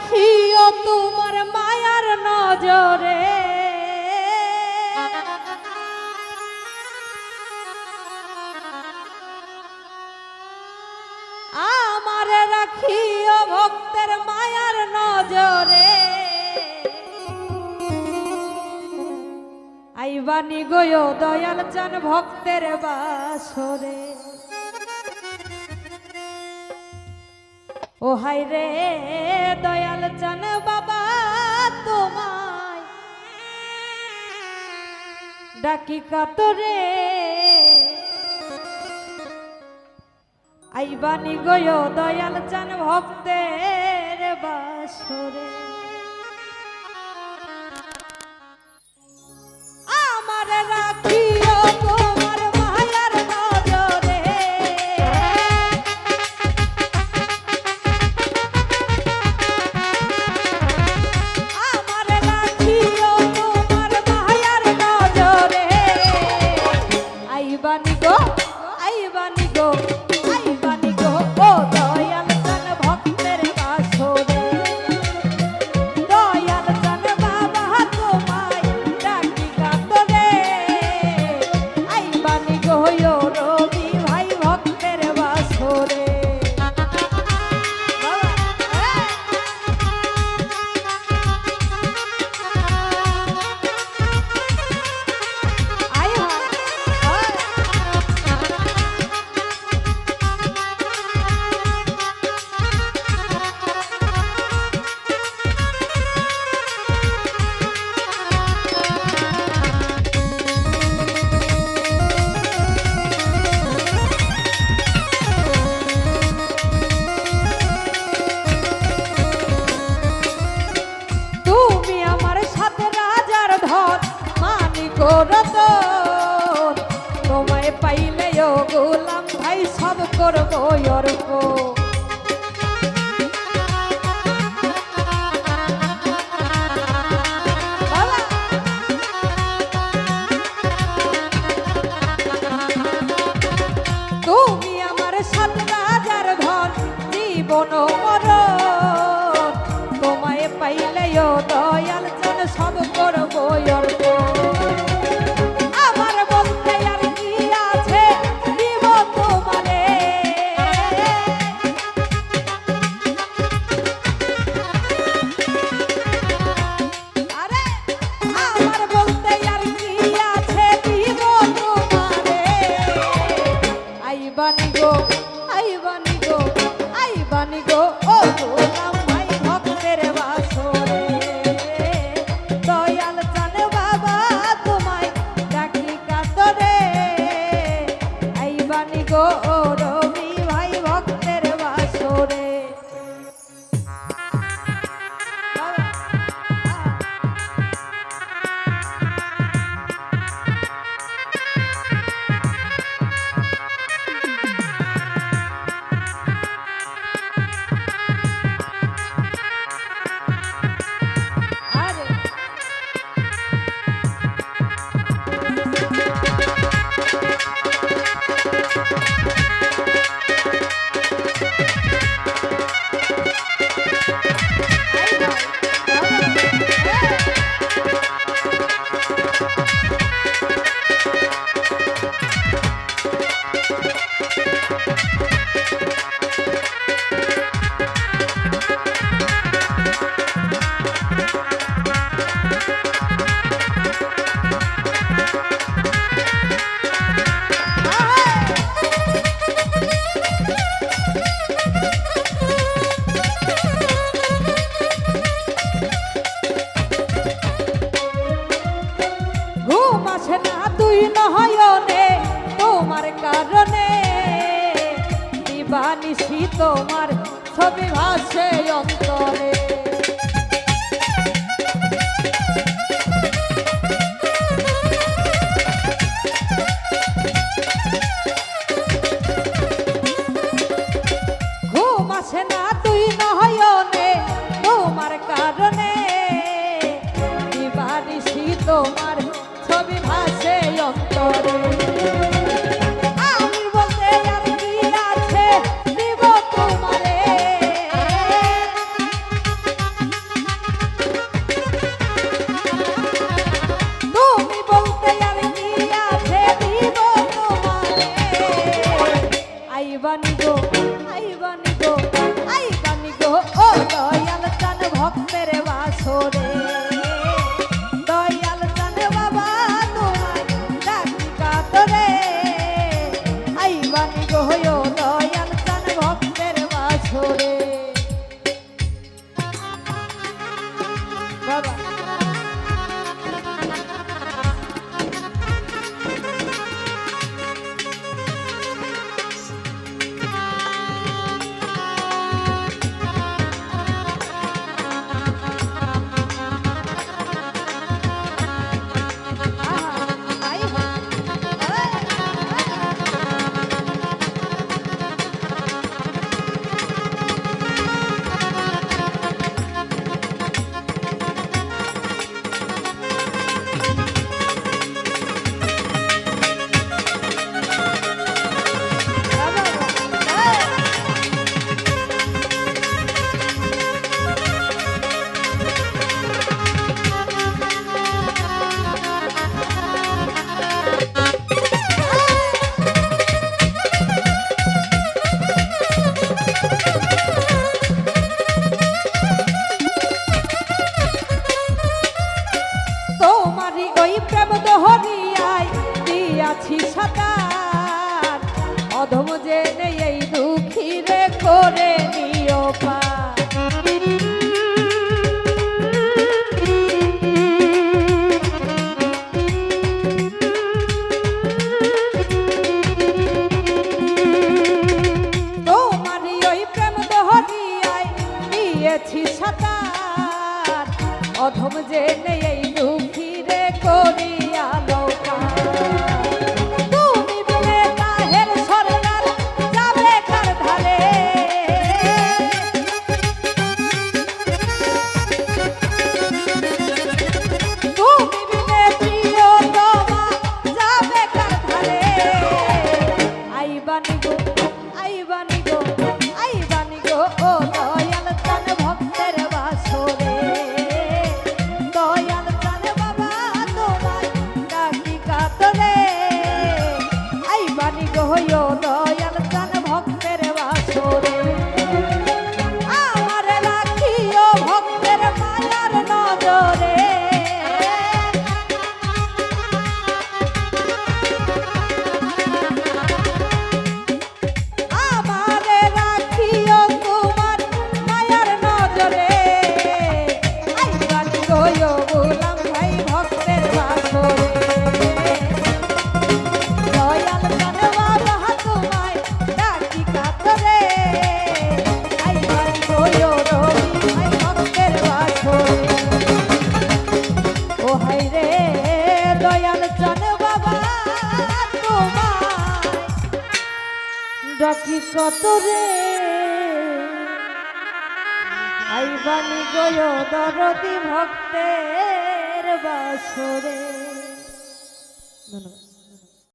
রাখিও তোমার মায়ার নজরে, আমারে রাখিও ভক্তের মায়ার নজরে। আইবানি গো দয়াল চান ভক্তের বাসরে। ও হাই রে দয়াল চান বাবা তোমায় ডাকি কাতরে। আইবানি গো দয়াল চান ভক্তের বাসরে। আমার রাখিও তোমার মায়ার নজরে, আমার রাখিও তোমার মায়ার নজরে। আইবানি গো আইবানি গো আইবানি গো ও দয়াল চান ভক্তের বাসরে। দয়াল চান বাবা তোমায় ডাকি কাতরে। আইবানি গো রবি ভাই ভক্তের বাসরে। আই হয় তুমি আমার সাথে রাজার ধন মানিক রতন। তোমায় পাইলে ও গোলাম ভাই সব করবো অর্পণ। বাবা, তুমি আমার সাথে রাজার ধন জীবন মরণ। তোমায় পাইলে ও দয়াল চান সব করবো অর্পণ। আমার বলতে আর কি আছে দিব তোমারে। আরে আমার বলতে আর কি আছে দিব তোমারে। আইবানি গো আইবানি গো আইবানি গো ও গোলাম ভাই ভক্তের বাসরে। দয়াল চান বাবা তোমায় ডাকি কাতরে। আইবানি গো রবি ভাই ভক্তের বাসরে। আরে ঘুম আসে না তুই নয়নে তোমার কারণে। দিবানিশি তোমার ছবি ভাসে অন্তরে। ঘুম আসে না তুই নয়নে তোমার কারণে। দিবানিশি তোমার ছবি ভাসে অন্তরে। আমি বলতে আর কি আছে দিব তোমারে। বাসরে বাবা দিয়াছি সাতার অধম জেনে এই দুঃখী রে করে নিও পার তোমারই ওই প্রেম দহরিয়ায় দিয়েছি সাতার অধম জেনে এই দুঃখী রে করিয়া ডাকি কত রে আইবানি গয় দরদি ভক্তের বাসরে। ধন্যবাদ।